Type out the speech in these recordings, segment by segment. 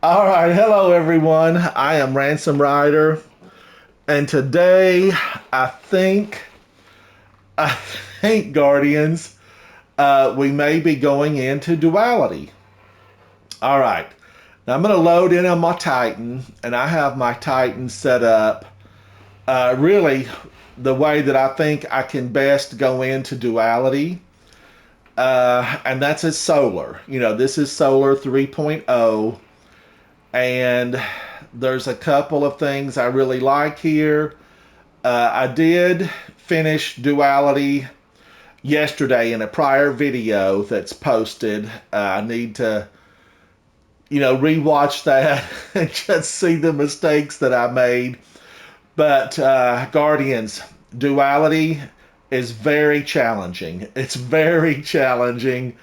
All right, hello everyone. I am Ransom Rider, and today I think I think Guardians, we may be going into duality. All right, now I'm going to load in on my Titan, and I have my Titan set up really the way that I think I can best go into duality, and that's as solar. This is Solar 3.0. And there's a couple of things I really like here. I did finish Duality yesterday in a prior video that's posted. I need to, rewatch that and just see the mistakes that I made. But Guardians, Duality is very challenging. It's very challenging.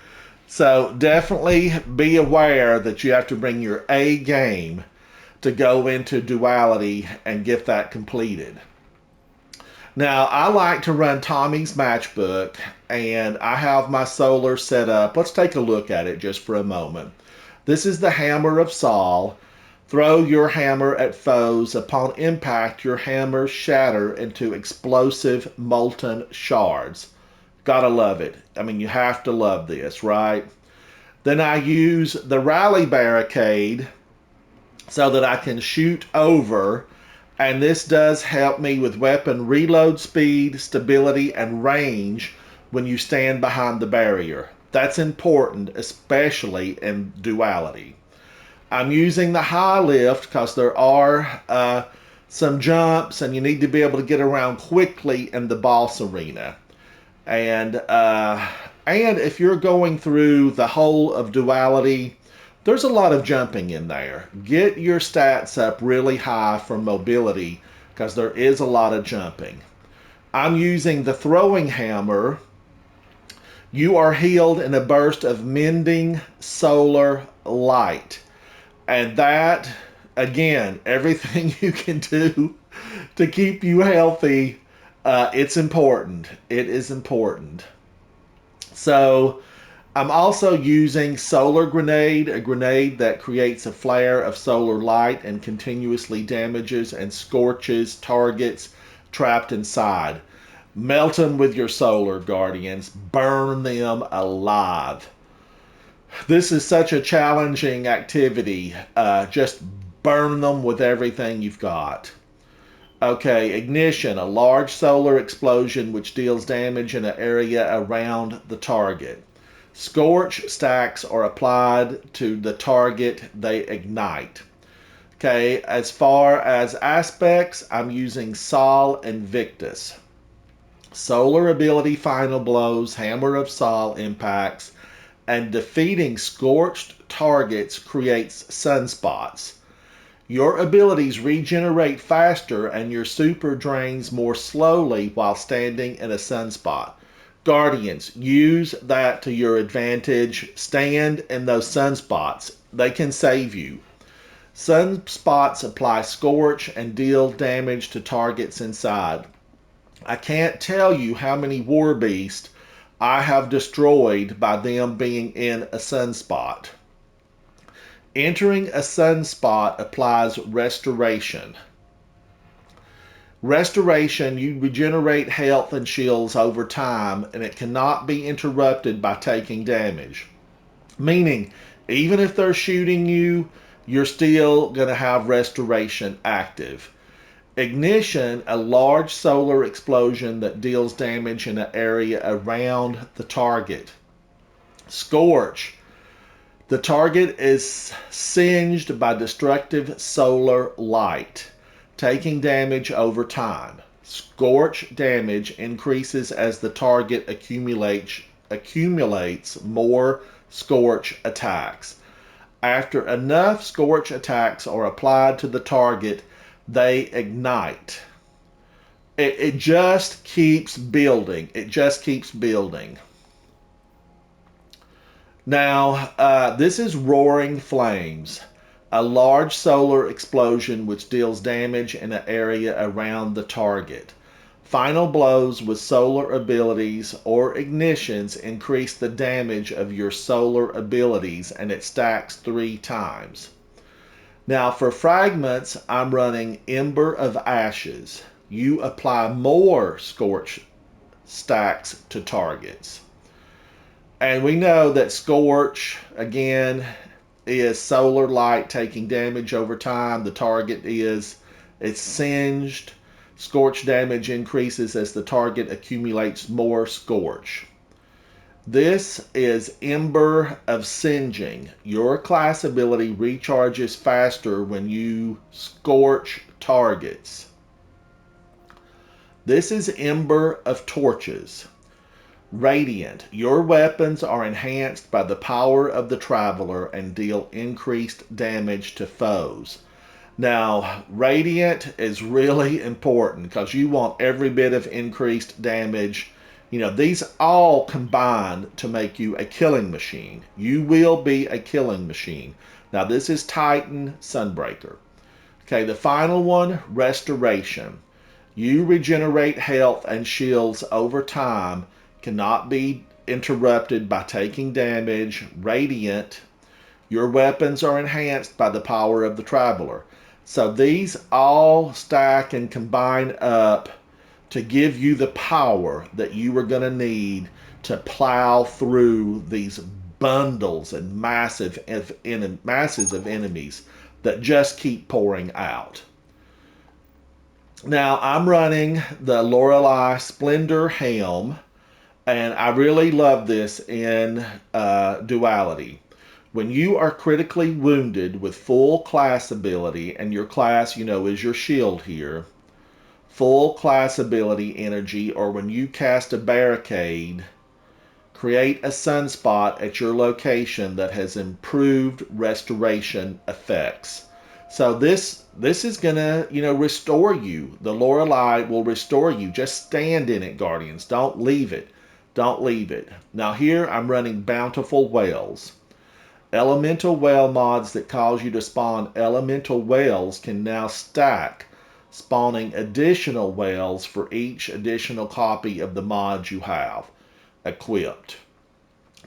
So definitely be aware that you have to bring your A game to go into duality and get that completed. Now, I like to run Tommy's matchbook, and I have my solar set up. Let's take a look at it just for a moment. This is the Hammer of Saul. Throw your hammer at foes. Upon impact, your hammers shatter into explosive molten shards. Gotta love it. I mean, you have to love this, right? Then I use the rally barricade so that I can shoot over. And this does help me with weapon reload speed, stability, and range when you stand behind the barrier. That's important, especially in duality. I'm using the high lift because there are some jumps and you need to be able to get around quickly in the boss arena. And if you're going through the whole of duality, there's a lot of jumping in there. Get your stats up really high for mobility because there is a lot of jumping. I'm using the throwing hammer. You are healed in a burst of mending solar light. And that, again, everything you can do to keep you healthy, it's important. It is important. So I'm also using Solar Grenade, a grenade that creates a flare of solar light and continuously damages and scorches targets trapped inside. Melt them with your Solar Guardians, burn them alive. This is such a challenging activity. Just burn them with everything you've got. Okay, ignition, a large solar explosion which deals damage in an area around the target. Scorch stacks are applied to the target they ignite. Okay, as far as aspects, I'm using Sol Invictus. Solar ability final blows, Hammer of Sol impacts, and defeating scorched targets creates sunspots. Your abilities regenerate faster and your super drains more slowly while standing in a sunspot. Guardians, use that to your advantage. Stand in those sunspots. They can save you. Sunspots apply scorch and deal damage to targets inside. I can't tell you how many war beasts I have destroyed by them being in a sunspot. Entering a sunspot applies restoration. Restoration, you regenerate health and shields over time, and it cannot be interrupted by taking damage. Meaning, even if they're shooting you, you're still going to have restoration active. Ignition, a large solar explosion that deals damage in an area around the target. Scorch, the target is singed by destructive solar light, taking damage over time. Scorch damage increases as the target accumulates more scorch attacks. After enough scorch attacks are applied to the target, they ignite. It just keeps building. It just keeps building. Now, this is Roaring Flames, a large solar explosion which deals damage in an area around the target. Final blows with solar abilities or ignitions increase the damage of your solar abilities and it stacks 3 times. Now for fragments, I'm running Ember of Ashes. You apply more Scorch stacks to targets. And we know that Scorch, again, is solar light taking damage over time. The target it's singed. Scorch damage increases as the target accumulates more Scorch. This is Ember of Singeing. Your class ability recharges faster when you scorch targets. This is Ember of Torches. Radiant. Your weapons are enhanced by the power of the Traveler and deal increased damage to foes. Now, Radiant is really important because you want every bit of increased damage. You know, these all combine to make you a killing machine. You will be a killing machine. Now, this is Titan Sunbreaker. Okay, the final one, Restoration. You regenerate health and shields over time, cannot be interrupted by taking damage. Radiant. Your weapons are enhanced by the power of the Traveler. So these all stack and combine up to give you the power that you are going to need to plow through these bundles and masses of enemies that just keep pouring out. Now I'm running the Lorelei Splendor Helm, and I really love this in Duality. When you are critically wounded with full class ability, and your class, is your shield here, full class ability energy, or when you cast a barricade, create a sunspot at your location that has improved restoration effects. So this is gonna, restore you. The Lorelei will restore you. Just stand in it, Guardians. Don't leave it. Don't leave it. Now here I'm running Bountiful Whales. Elemental whale mods that cause you to spawn elemental whales can now stack, spawning additional whales for each additional copy of the mod you have equipped.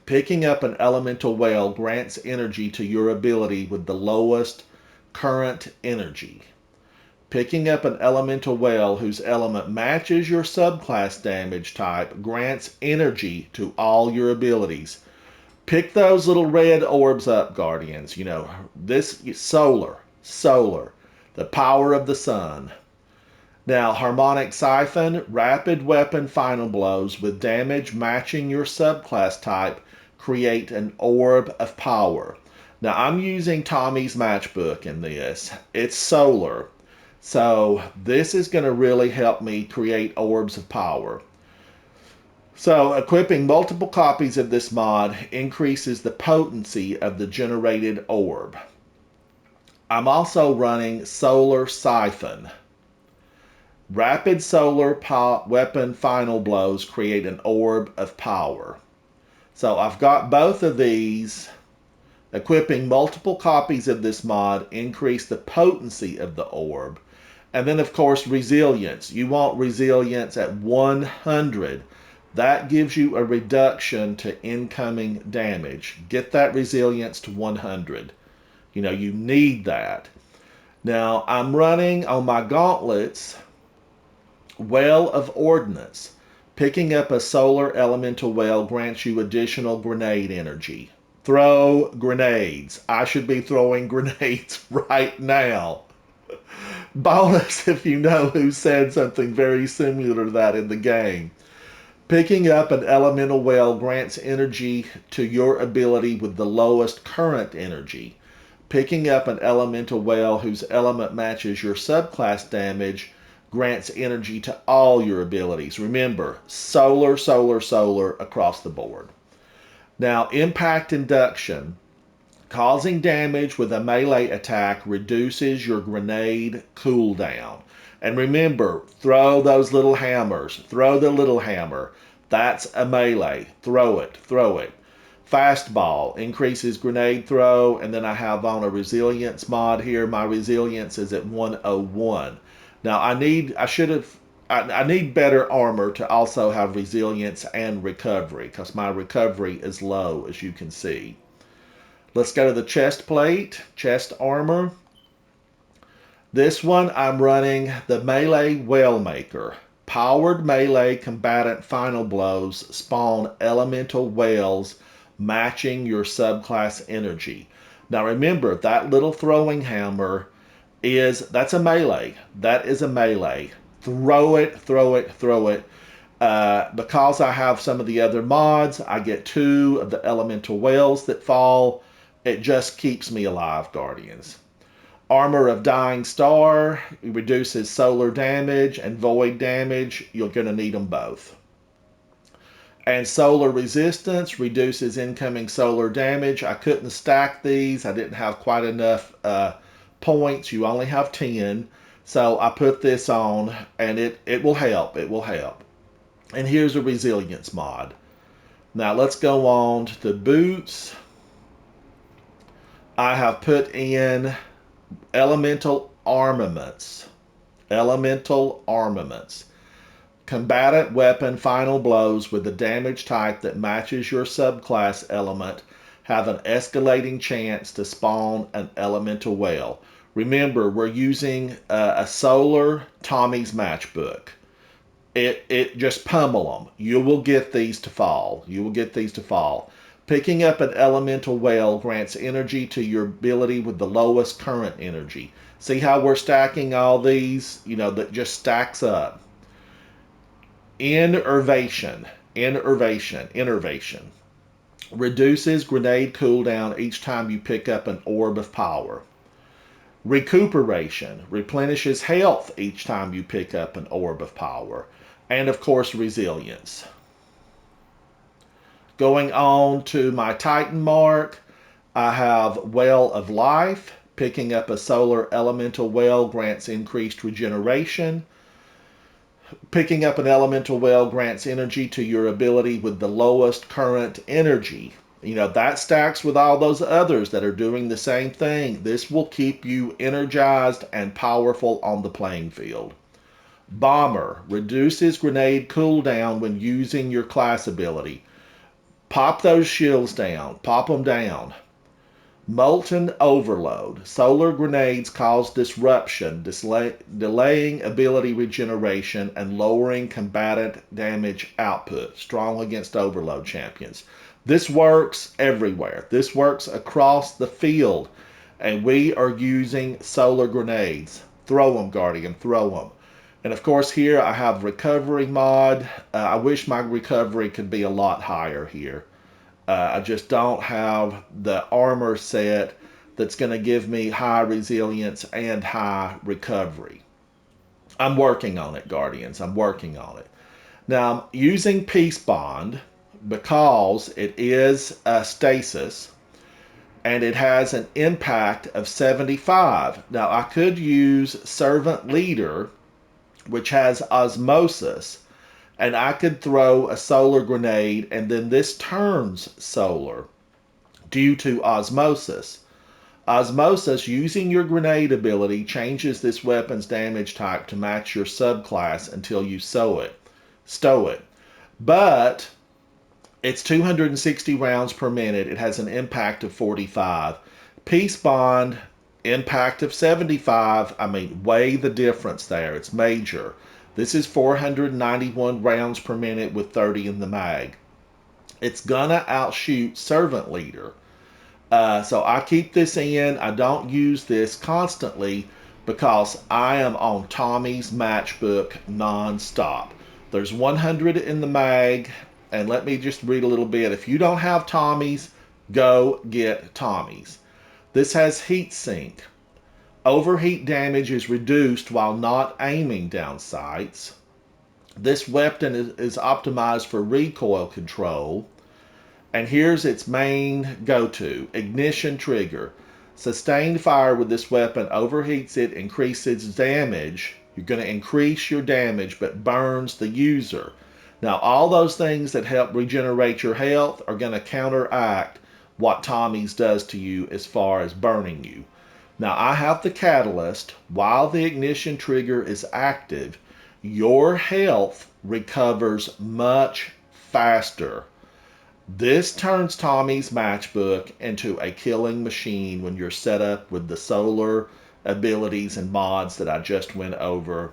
Picking up an elemental whale grants energy to your ability with the lowest current energy. Picking up an elemental whale whose element matches your subclass damage type grants energy to all your abilities. Pick those little red orbs up, Guardians. This solar, the power of the sun. Now, Harmonic Siphon, rapid weapon final blows with damage matching your subclass type create an orb of power. Now, I'm using Tommy's matchbook in this. It's solar. So this is going to really help me create orbs of power. So equipping multiple copies of this mod increases the potency of the generated orb. I'm also running Solar Siphon. Rapid solar weapon final blows create an orb of power. So I've got both of these. Equipping multiple copies of this mod increase the potency of the orb. And then, of course, resilience. You want resilience at 100. That gives you a reduction to incoming damage. Get that resilience to 100. You need that. Now, I'm running on my gauntlets Well of Ordnance. Picking up a solar elemental whale grants you additional grenade energy. Throw grenades. I should be throwing grenades right now. Bonus if you know who said something very similar to that in the game. Picking up an elemental whale grants energy to your ability with the lowest current energy. Picking up an elemental whale whose element matches your subclass damage grants energy to all your abilities. Remember, solar across the board. Now, Impact Induction. Causing damage with a melee attack reduces your grenade cooldown. And remember, throw those little hammers. Throw the little hammer. That's a melee. Throw it. Fastball increases grenade throw. And then I have on a resilience mod here. My resilience is at 101. Now I need better armor to also have resilience and recovery, because my recovery is low, as you can see. Let's go to the chest plate, chest armor. This one I'm running the Melee Whalemaker. Powered melee combatant final blows spawn elemental whales matching your subclass energy. Now remember, that little throwing hammer that's a melee. That is a melee. Throw it, throw it, throw it. Because I have some of the other mods, I get 2 of the elemental whales that fall. It just keeps me alive, Guardians. Armor of Dying Star reduces solar damage and void damage. You're going to need them both. And Solar Resistance reduces incoming solar damage. I couldn't stack these. I didn't have quite enough points. You only have 10. So I put this on, and it will help. It will help. And here's a Resilience mod. Now let's go on to the boots. I have put in Elemental Armaments. Elemental Armaments. Combatant weapon final blows with the damage type that matches your subclass element have an escalating chance to spawn an elemental whale. Remember, we're using a solar Tommy's matchbook. It just pummel them. You will get these to fall. You will get these to fall. Picking up an elemental whale grants energy to your ability with the lowest current energy. See how we're stacking all these? That just stacks up. Innervation. Reduces grenade cooldown each time you pick up an orb of power. Recuperation. Replenishes health each time you pick up an orb of power. And of course, resilience. Going on to my Titan mark, I have Well of Life. Picking up a solar elemental well grants increased regeneration. Picking up an elemental well grants energy to your ability with the lowest current energy. That stacks with all those others that are doing the same thing. This will keep you energized and powerful on the playing field. Bomber reduces grenade cooldown when using your class ability. Pop those shields down. Pop them down. Molten Overload. Solar grenades cause disruption, delaying ability regeneration and lowering combatant damage output. Strong against overload champions. This works everywhere. This works across the field. And we are using solar grenades. Throw them, Guardian. Throw them. And of course here I have recovery mod. I wish my recovery could be a lot higher here. I just don't have the armor set that's going to give me high resilience and high recovery. I'm working on it, Guardians. I'm working on it. Now I'm using Peace Bond because it is a stasis and it has an impact of 75. Now I could use Servant Leader, which has osmosis, and I could throw a solar grenade and then this turns solar due to osmosis. Osmosis, using your grenade ability, changes this weapon's damage type to match your subclass until you stow it. But it's 260 rounds per minute. It has an impact of 45. Peace Bond, impact of 75. Weigh the difference there. It's major. This is 491 rounds per minute with 30 in the mag. It's gonna outshoot Servant Leader. So I keep this in. I don't use this constantly because I am on Tommy's matchbook non-stop. There's 100 in the mag, and let me just read a little bit. If you don't have Tommy's, go get Tommy's. This has heat sink. Overheat damage is reduced while not aiming down sights. This weapon is optimized for recoil control. And here's its main go-to, ignition trigger. Sustained fire with this weapon overheats it, increases damage. You're going to increase your damage, but burns the user. Now, all those things that help regenerate your health are going to counteract what Tommy's does to you as far as burning you. Now, I have the catalyst. While the ignition trigger is active, your health recovers much faster. This turns Tommy's matchbook into a killing machine when you're set up with the solar abilities and mods that I just went over.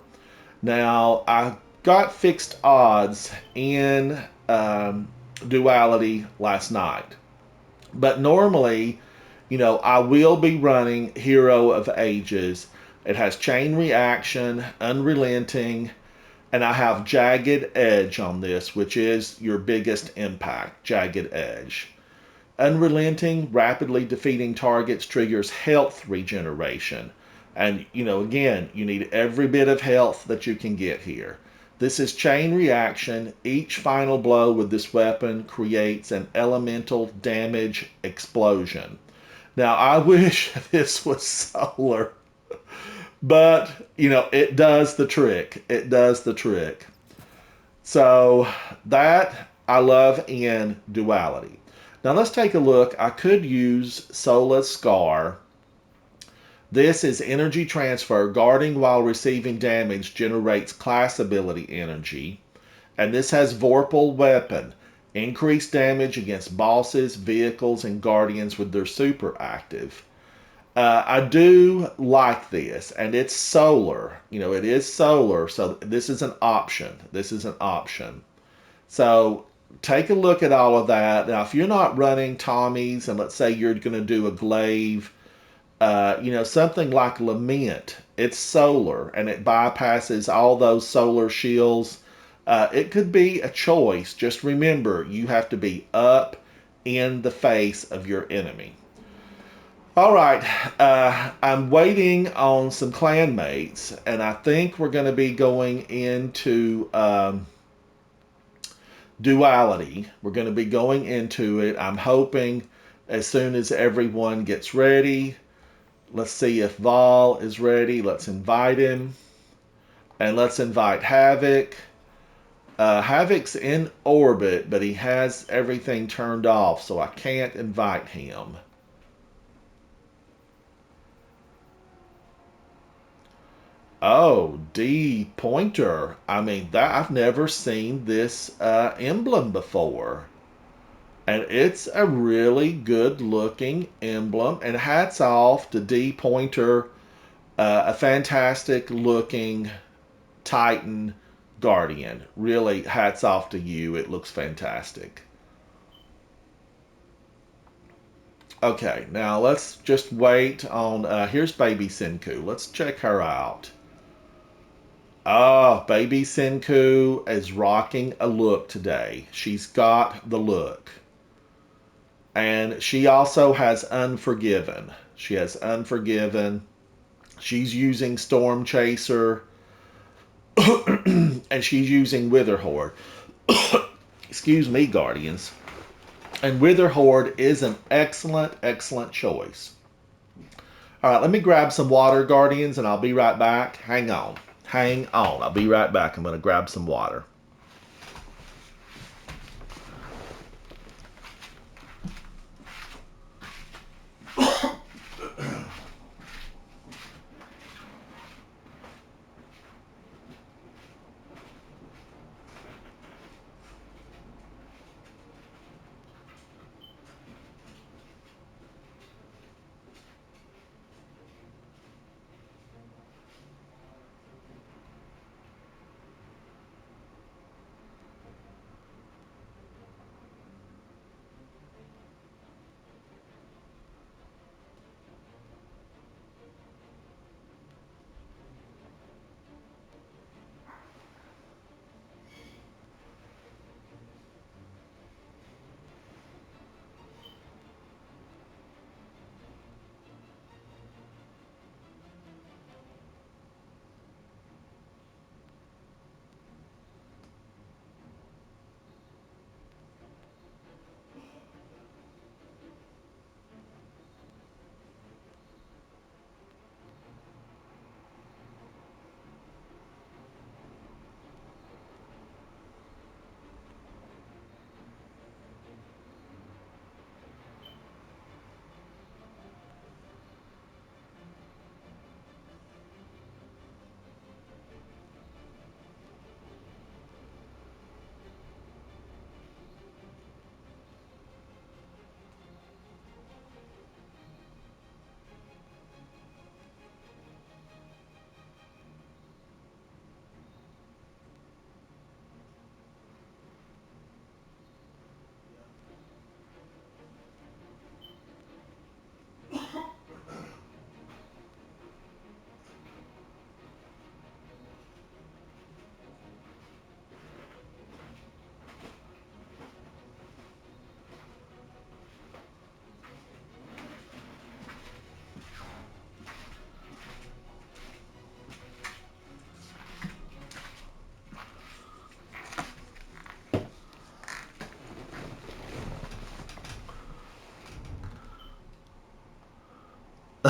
Now, I got fixed odds in duality last night, but normally, I will be running Hero of Ages. It has chain reaction, unrelenting, and I have Jagged Edge on this, which is your biggest impact, Jagged Edge. Unrelenting, rapidly defeating targets triggers health regeneration. And, again, you need every bit of health that you can get here. This is chain reaction. Each final blow with this weapon creates an elemental damage explosion. Now, I wish this was solar, but, it does the trick. It does the trick. So that I love in duality. Now let's take a look. I could use Sola's Scar. This is energy transfer. Guarding while receiving damage generates class ability energy. And this has Vorpal Weapon. Increased damage against bosses, vehicles, and guardians with their super active. I do like this, and it's solar. It is solar, so this is an option. This is an option. So take a look at all of that. Now, if you're not running Tommy's, and let's say you're going to do a glaive, something like Lament, it's solar and it bypasses all those solar shields. It could be a choice. Just remember, you have to be up in the face of your enemy. All right, I'm waiting on some clanmates, and I think we're going to be going into duality. We're going to be going into it. I'm hoping as soon as everyone gets ready. Let's see if Vol is ready. Let's invite him. And let's invite Havoc. Havoc's in orbit, but he has everything turned off, so I can't invite him. Oh, D Pointer. I mean, that I've never seen this emblem before. And it's a really good looking emblem. And hats off to D Pointer, a fantastic looking Titan Guardian. Really, hats off to you. It looks fantastic. Okay, now let's just wait on. Here's Baby Senku. Let's check her out. Oh, Baby Senku is rocking a look today. She's got the look. And she also has Unforgiven. She has Unforgiven. She's using Storm Chaser. And she's using Witherhoard. Excuse me, Guardians. And Witherhoard is an excellent, excellent choice. All right, let me grab some water, Guardians, and I'll be right back. Hang on. Hang on. I'll be right back. I'm going to grab some water.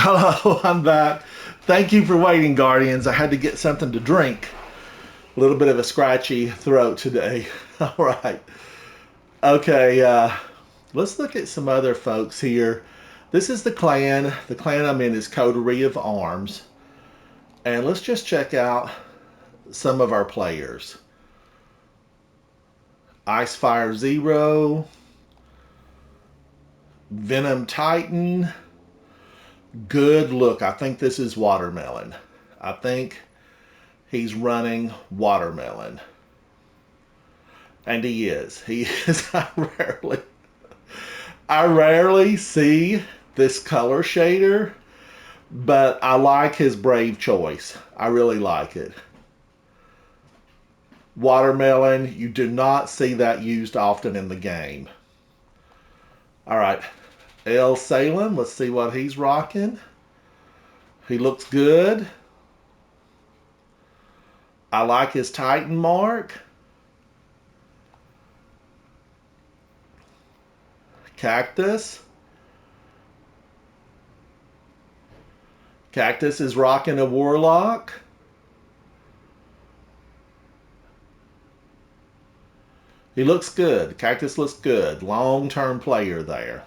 Hello, I'm back. Thank you for waiting, Guardians. I had to get something to drink. A little bit of a scratchy throat today. All right. Okay, let's look at some other folks here. This is the clan. The clan I'm in is Coterie of Arms. And let's just check out some of our players. Icefire Zero, Venom Titan. Good look. I think this is Watermelon. I think he's running Watermelon. And he is. He is. I rarely see this color shader, but I like his brave choice. I really like it. Watermelon, you do not see that used often in the game. All right, El Salem, let's see what he's rocking. He looks good. I like his Titan mark. Cactus. Cactus is rocking a Warlock. He looks good. Cactus looks good. Long-term player there.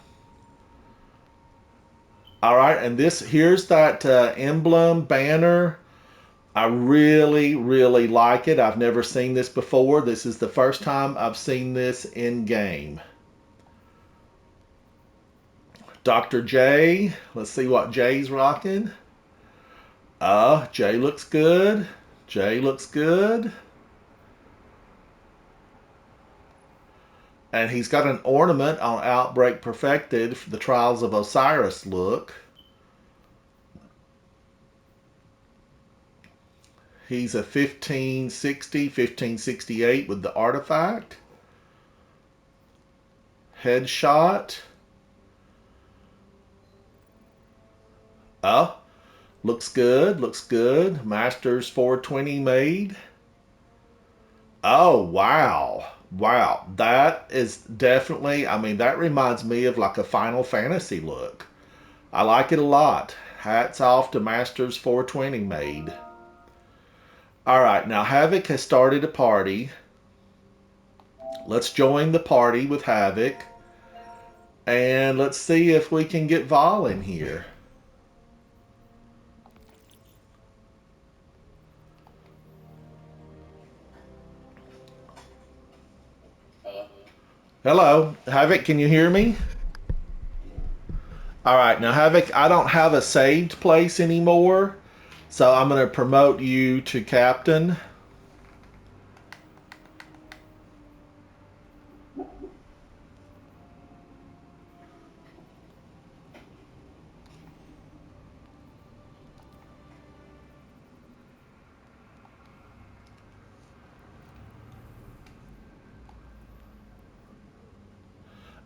All right, and here's that emblem banner. I really, really like it. I've never seen this before. This is the first time I've seen this in game. Dr. J. Let's see what J's rocking. J looks good. J looks good. And he's got an ornament on Outbreak Perfected for the Trials of Osiris look. He's a 1560, 1568 with the artifact. Headshot. Looks good, looks good. Masters 420 made. Oh, wow. Wow. That is definitely, that reminds me of like a Final Fantasy look. I like it a lot. Hats off to Masters 420 made. All right, now Havoc has started a party. Let's join the party with Havoc. And let's see if we can get Vol in here. Hello, Havoc, can you hear me? All right, now Havoc, I don't have a saved place anymore, so I'm going to promote you to Captain.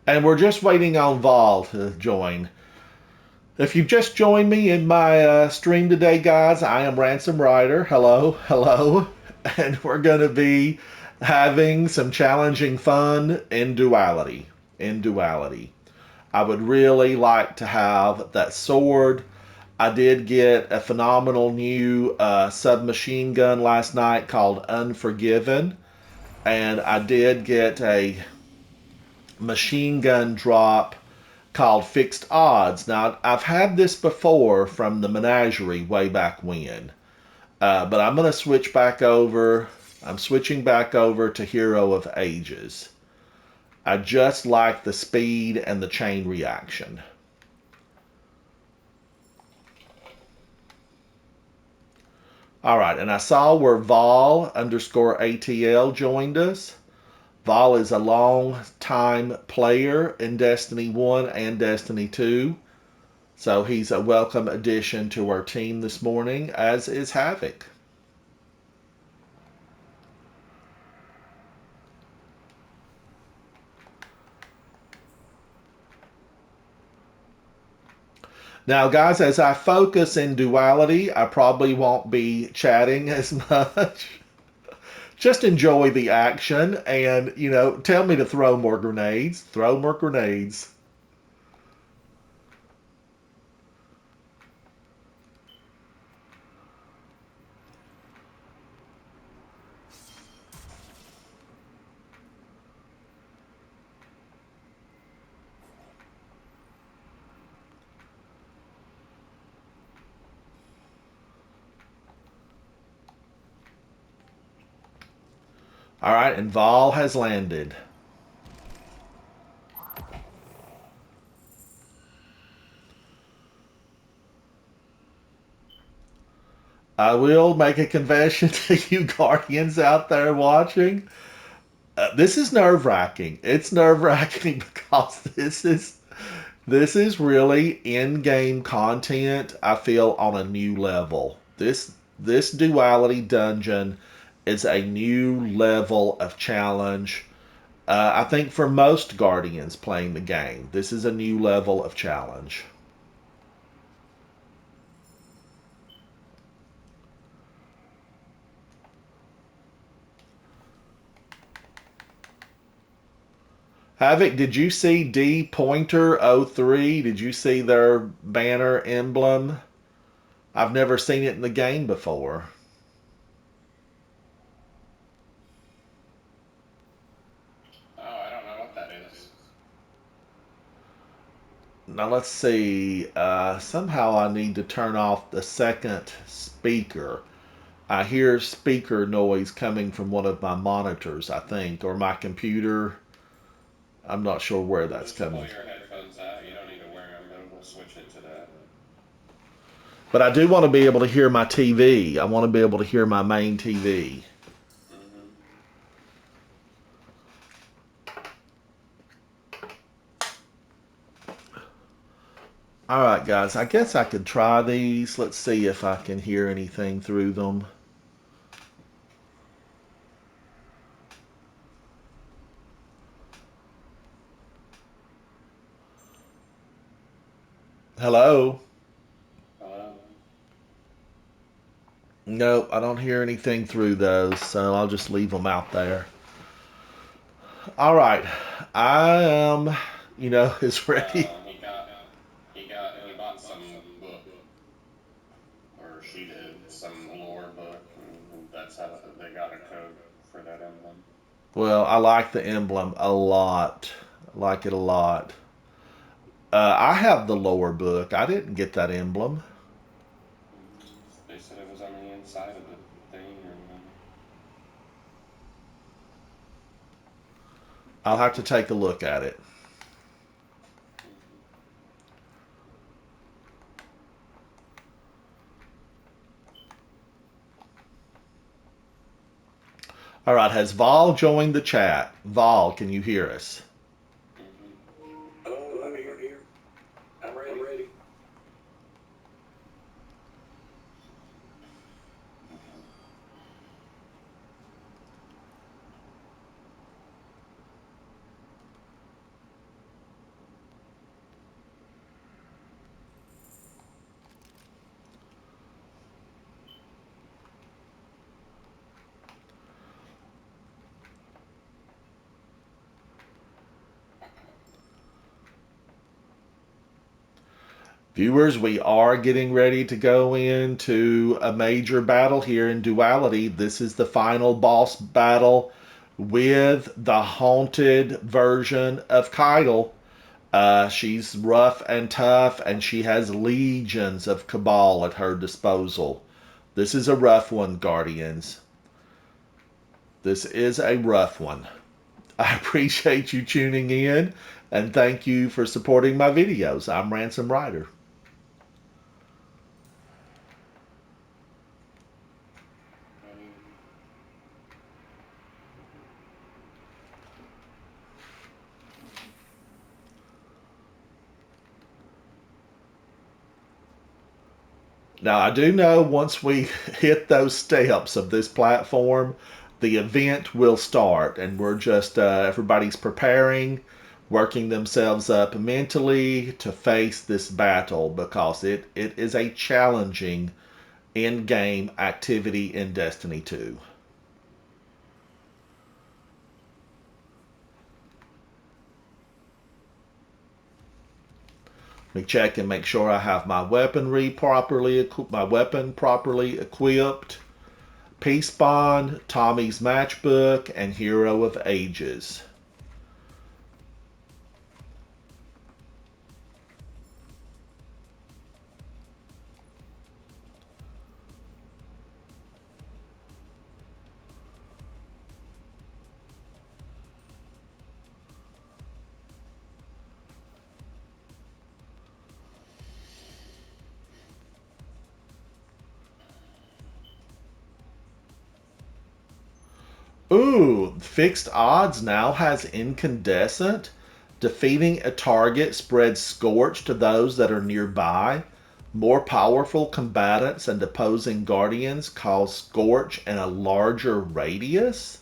And we're just waiting on Vol to join. If you've just joined me in my stream today, guys, I am Ransom Rider. Hello, hello. And we're going to be having some challenging fun in Duality. I would really like to have that sword. I did get a phenomenal new submachine gun last night called Unforgiven. And I did get a machine gun drop called Fixed Odds. Now, I've had this before from the Menagerie way back when, but I'm going to switch back over. I'm switching back over to Hero of Ages. I just like the speed and the chain reaction. All right, and I saw where Vol_ATL joined us. Vol is a long-time player in Destiny 1 and Destiny 2. So he's a welcome addition to our team this morning, as is Havoc. Now, guys, as I focus in Duality, I probably won't be chatting as much. Just enjoy the action and, tell me to throw more grenades. Throw more grenades. All right, and Vol has landed. I will make a confession to you Guardians out there watching. This is nerve wracking. It's nerve wracking because this is really in game content. I feel on a new level. This duality dungeon is a new level of challenge. I think for most Guardians playing the game, this is a new level of challenge. Havoc, did you see D Pointer '03? Did you see their banner emblem? I've never seen it in the game before. Oh, I don't know what that is. Now let's see. Somehow I need to turn off the second speaker. I hear speaker noise coming from one of my monitors, I think, or my computer. I'm not sure where that's Just pull coming. your headphones out. You don't need to wear them, but we'll switch it to that. But I do want to be able to hear my TV. I want to be able to hear my main TV. Mm-hmm. All right, guys. I guess I could try these. Let's see if I can hear anything through them. Hello? Hello? Nope, I don't hear anything through those, so I'll just leave them out there. All right. I am, is ready. He bought some book, or she did, some lore book, and that's how they got a code for that emblem. Well, I like the emblem a lot. I like it a lot. I have the lower book. I didn't get that emblem. They said it was on the inside of the thing or whatever. I'll have to take a look at it. Mm-hmm. All right, has Vol joined the chat? Vol, can you hear us? Mm-hmm. Hello, I'm here. I'm ready. Viewers, we are getting ready to go into a major battle here in Duality. This is the final boss battle with the haunted version of Keitel. She's rough and tough, and she has legions of Cabal at her disposal. This is a rough one, Guardians. This is a rough one. I appreciate you tuning in, and thank you for supporting my videos. I'm Ransom Rider. Ready? Now, I do know once we hit those steps of this platform, the event will start, and we're just, everybody's preparing, working themselves up mentally to face this battle because it is a challenging in game activity in Destiny 2. Let me check and make sure I have my weaponry properly, my weapon properly equipped. Peace Bond, Tommy's Matchbook, and Hero of Ages. Ooh, fixed odds now has incandescent. Defeating a target spreads scorch to those that are nearby. More powerful combatants and opposing guardians cause scorch in a larger radius.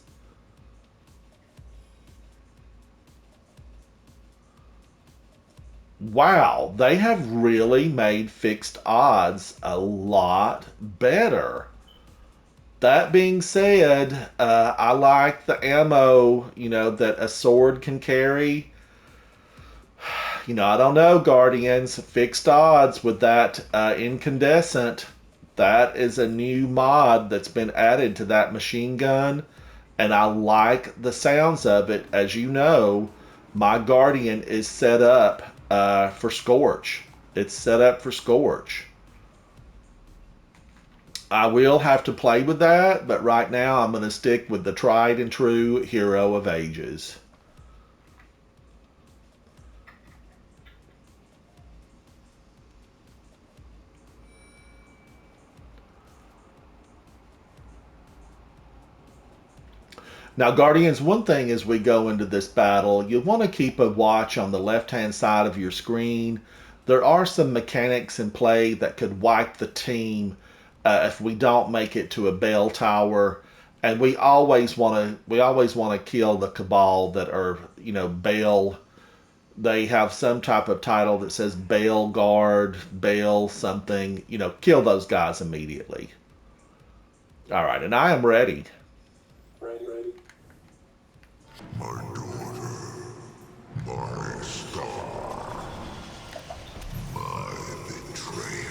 Wow, they have really made fixed odds a lot better. That being said, I like the ammo, that a sword can carry. I don't know, Guardians. Fixed odds with that incandescent. That is a new mod that's been added to that machine gun, and I like the sounds of it. As you know, my Guardian is set up for Scorch. It's set up for Scorch. I will have to play with that, but right now I'm going to stick with the tried and true Hero of Ages. Now, Guardians, one thing as we go into this battle, you want to keep a watch on the left-hand side of your screen. There are some mechanics in play that could wipe the team if we don't make it to a bell tower, and we always want to kill the Cabal that are Bale. They have some type of title that says Bale Guard, Bale something. Kill those guys immediately. All right, and I am ready. Ready. My daughter, my star, my betrayer.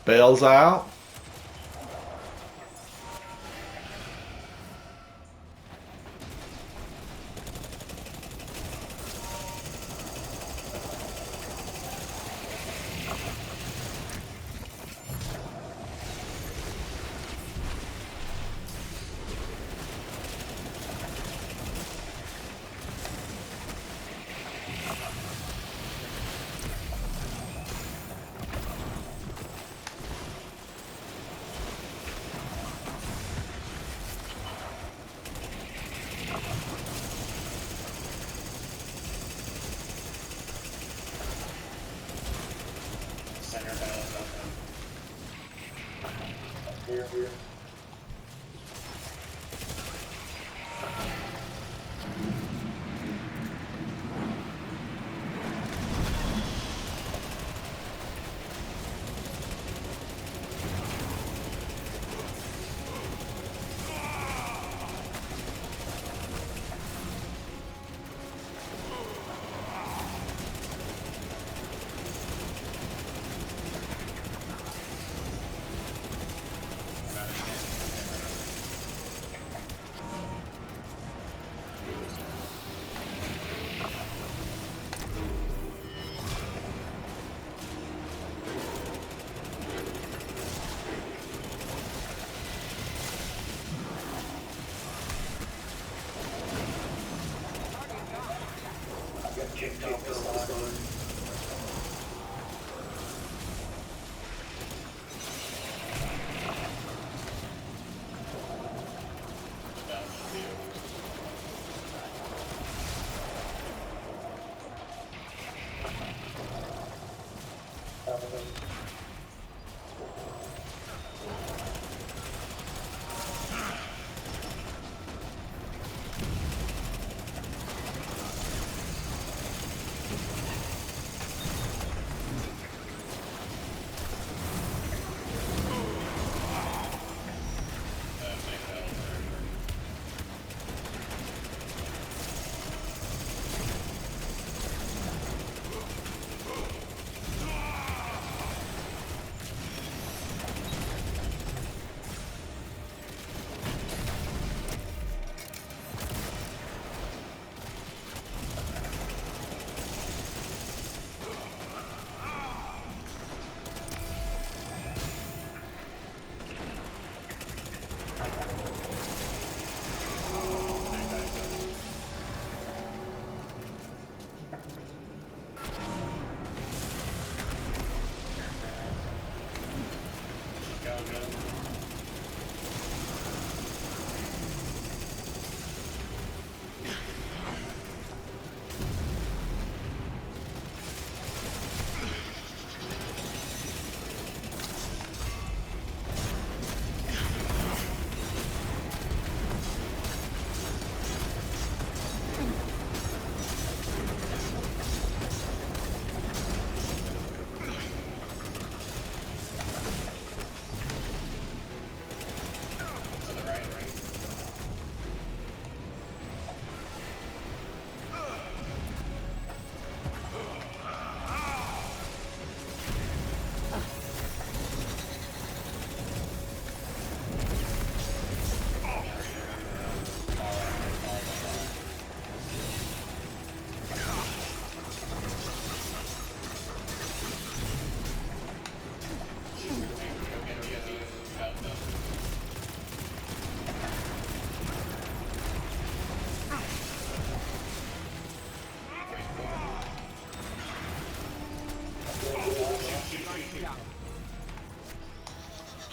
Bale's out. Center bell's open. Here. Got kicked off the side.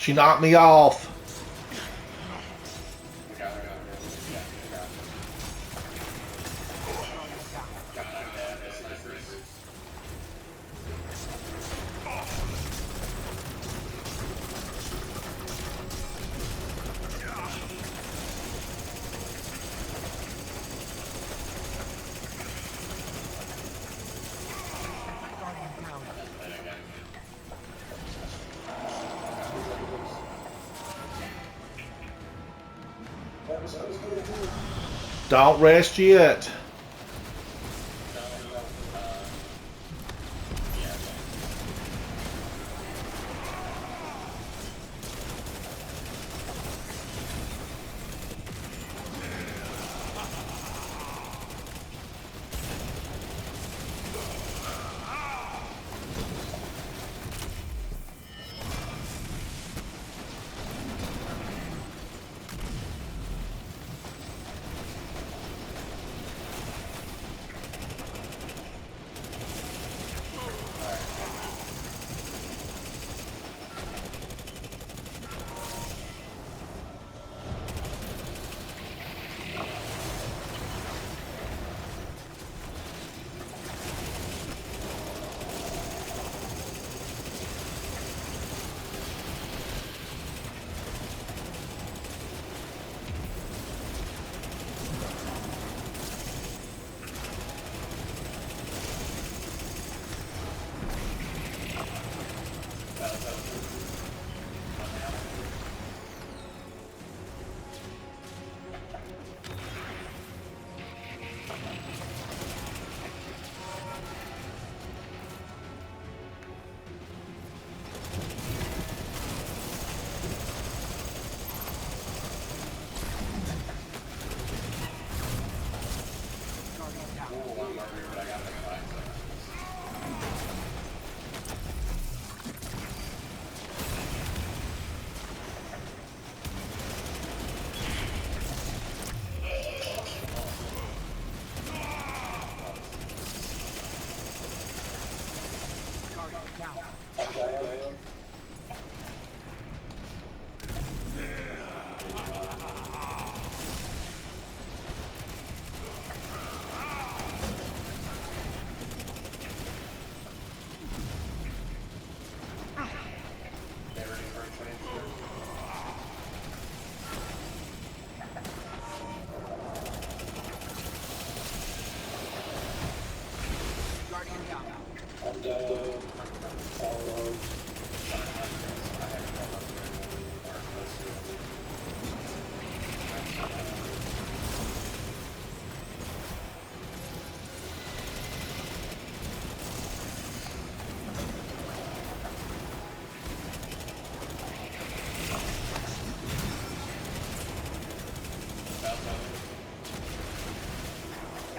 She knocked me off. We got her. Yeah, we got her. God, I'm dead. This is That was good. Don't rest yet. yeah. Ooh, I'm not but I got like 5 seconds. I'm down. Get ready for a transfer. I'm down. All alone.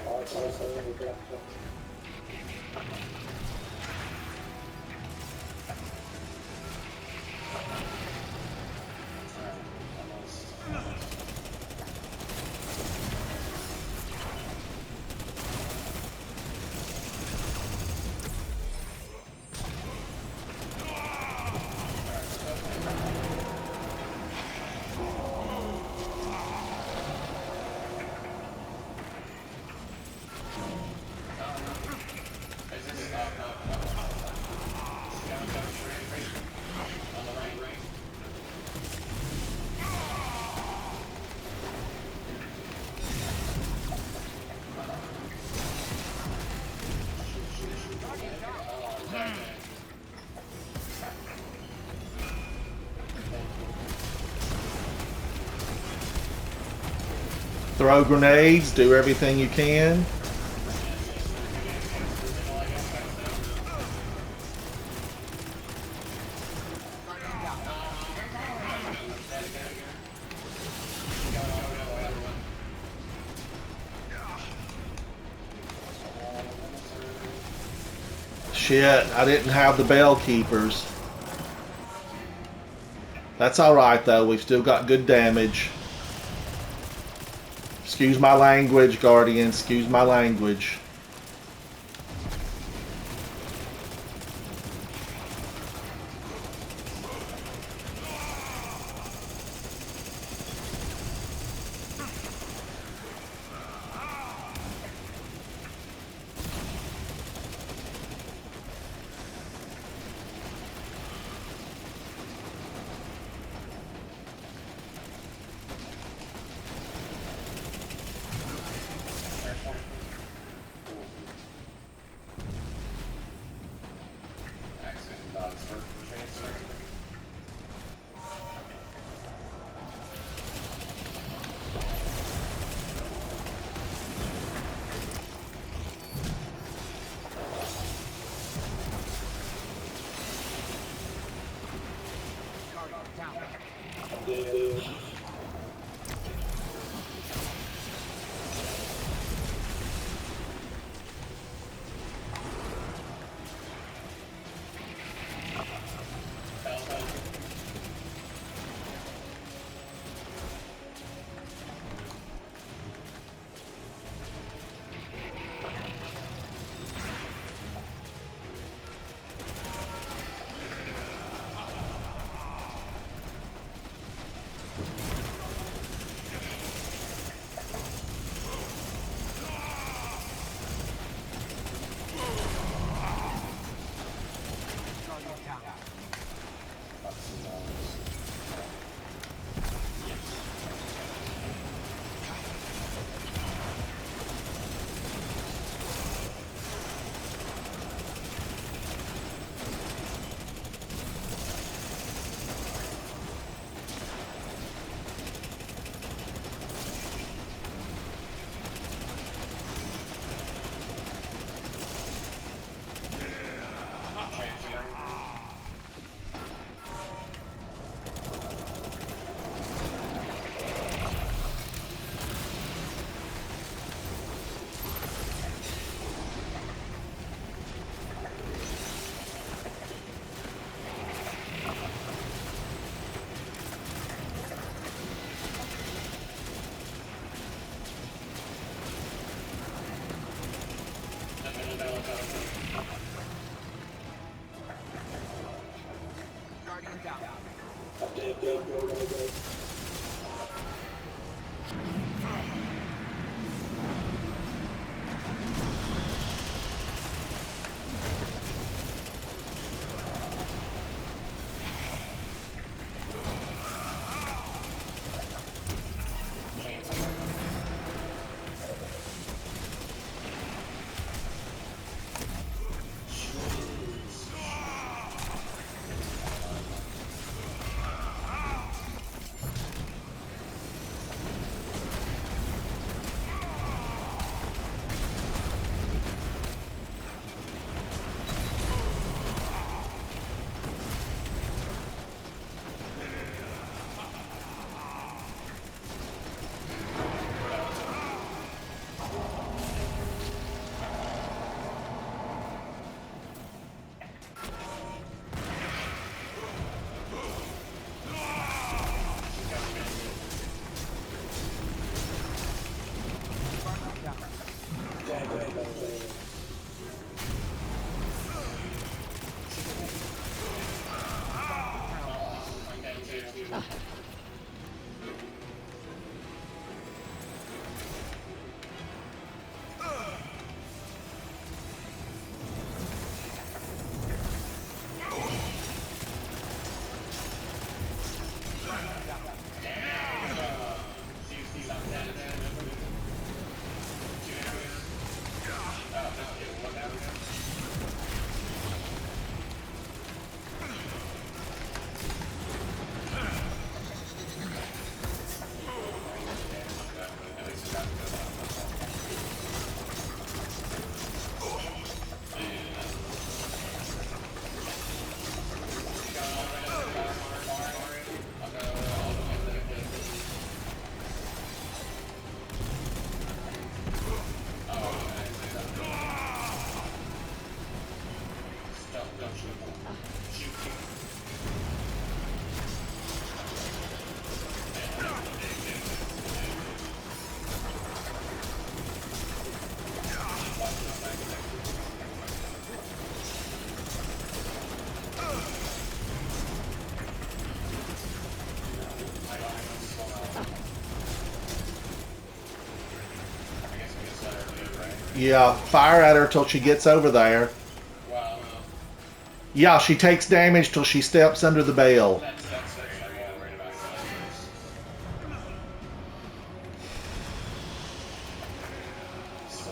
All right, so we got Throw grenades. Do everything you can. Shit, I didn't have the bell keepers. That's alright though, we've still got good damage. Excuse my language, Guardian, excuse my language. Yeah, fire at her till she gets over there. Well, Yeah, she takes damage till she steps under the bale. that's great. I'm more worried about snipers. So,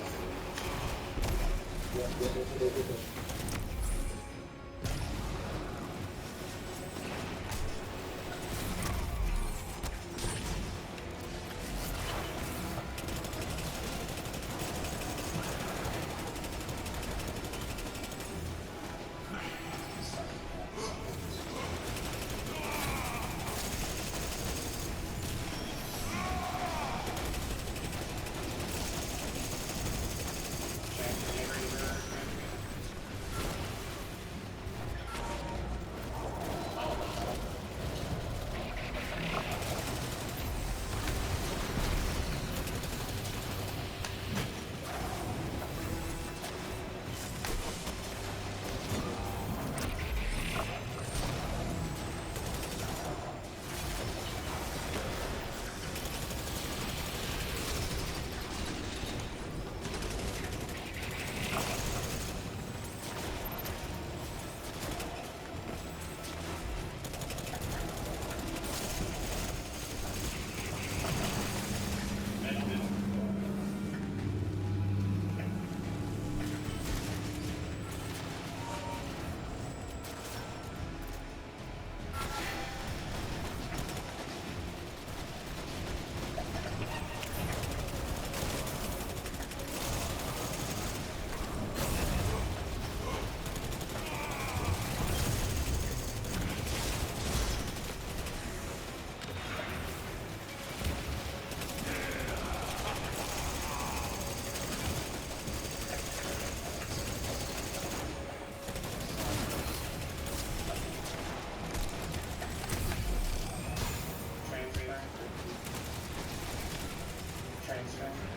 transfer.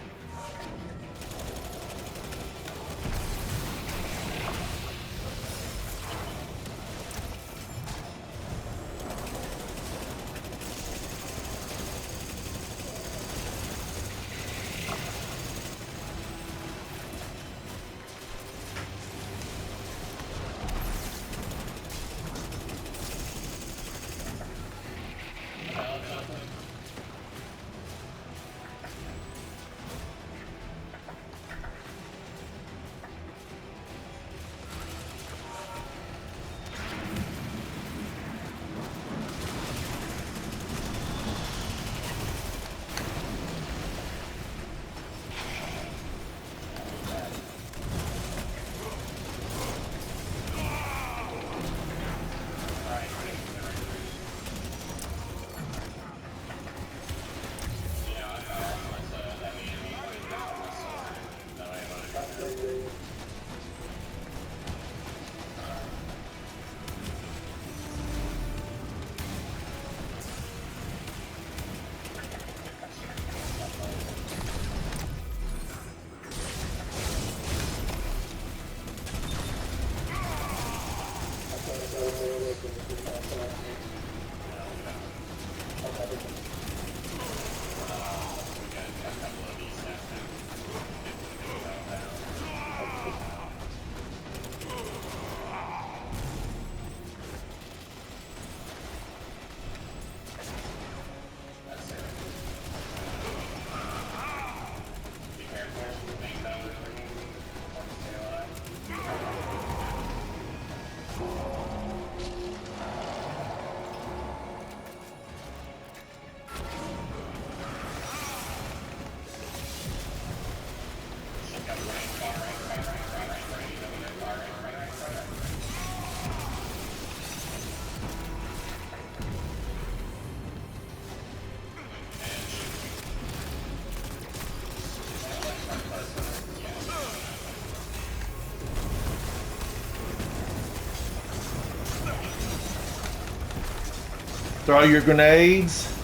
Throw your grenades.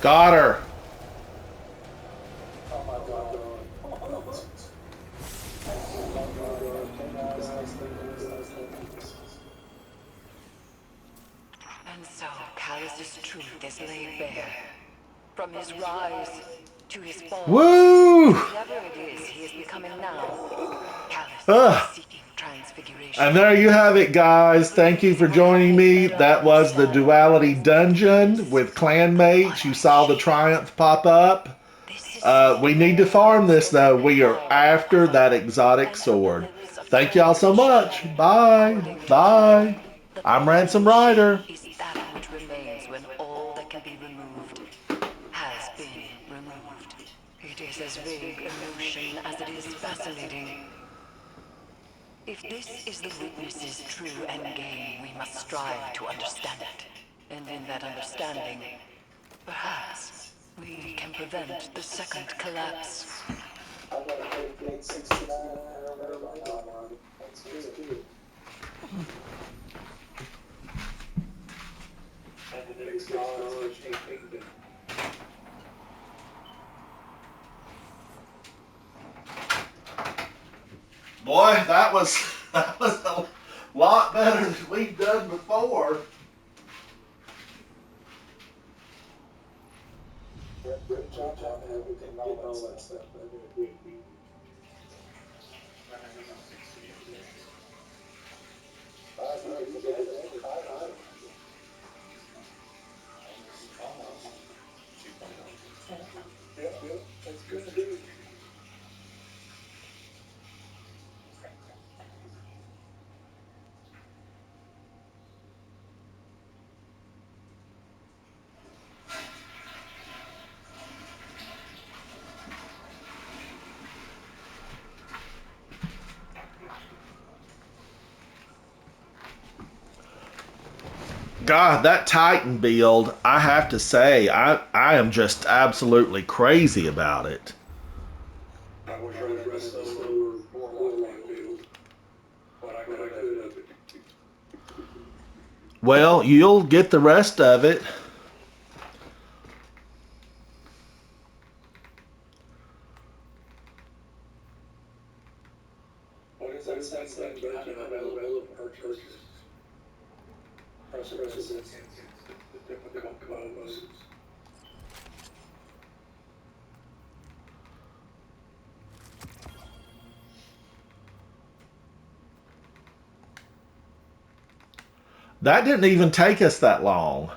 Got her. Oh my god. And so Callus's truth is laid bare. From his rise to his fall. Woo! Whatever it is he is becoming now, Callus Ugh. is seeking transfiguration. And there you have it, guys. Thank you for joining me. That was the Duality Dungeon with clanmates. You saw the Triumph pop up. We need to farm this, though. We are after that exotic sword. Thank y'all so much. Bye. Bye. I'm Ransom Rider. Is that which remains when all that can be removed has been removed. It is as vague a notion as it is fascinating. If this is the witness's true endgame, we must strive to understand it. And in that understanding, perhaps we can prevent the second collapse. I got a big 69. That's good. And the next $6 kingdom. Boy, that was a lot better than we've done before. Good job, everything, all that stuff. Yeah, that's good. God, that Titan build, I have to say, I am just absolutely crazy about it. I was running a slower, more warlike build, but I could have it. Well, you'll get the rest of it. What is that behind an available purchase? Precedence, difficult combos. That didn't even take us that long.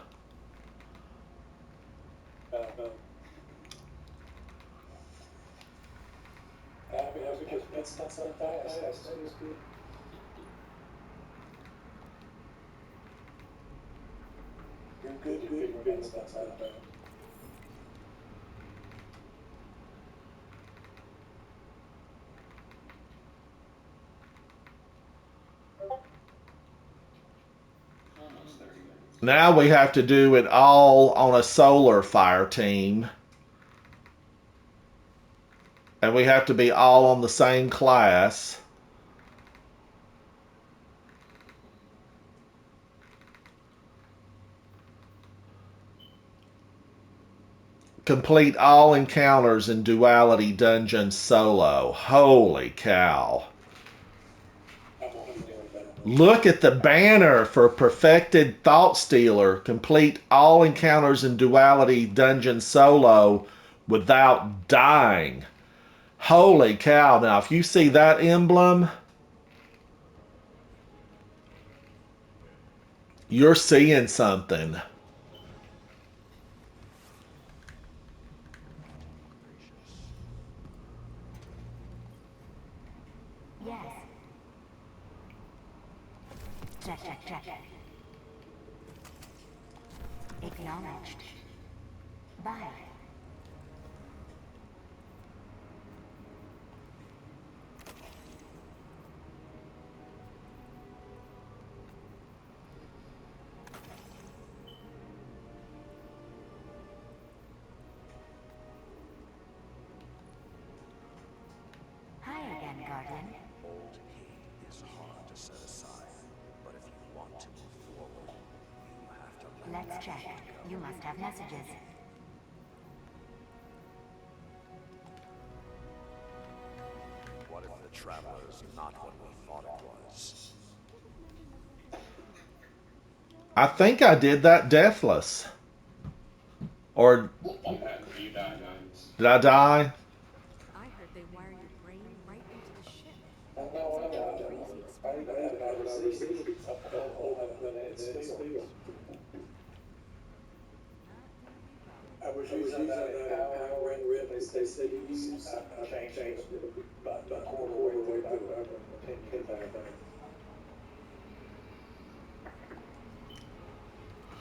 Because it's not so fast. That's good. You're good to figure things out. Now we have to do it all on a solar fire team. And we have to be all on the same class. Complete all encounters in Duality Dungeon solo. Holy cow. Look at the banner for Perfected Thought Stealer. Complete all encounters in Duality Dungeon solo without dying. Holy cow. Now, if you see that emblem, you're seeing something. Yes. Check. Acknowledged. Bye. Hi again, Guardian. set aside. But if you want to move forward, you have to let Let's check. You must have messages. What if the Traveler is not what we thought it was? I think I did that deathless. Or You died once. did I die? I heard they wire your brain right into the ship. I was using that power and rip they said you use. I changed but quarter way back.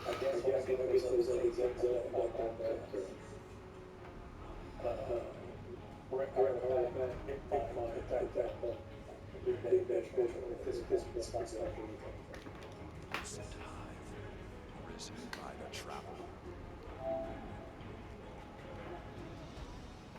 I guess maybe those examples about that. Hive, risen by the Traveler.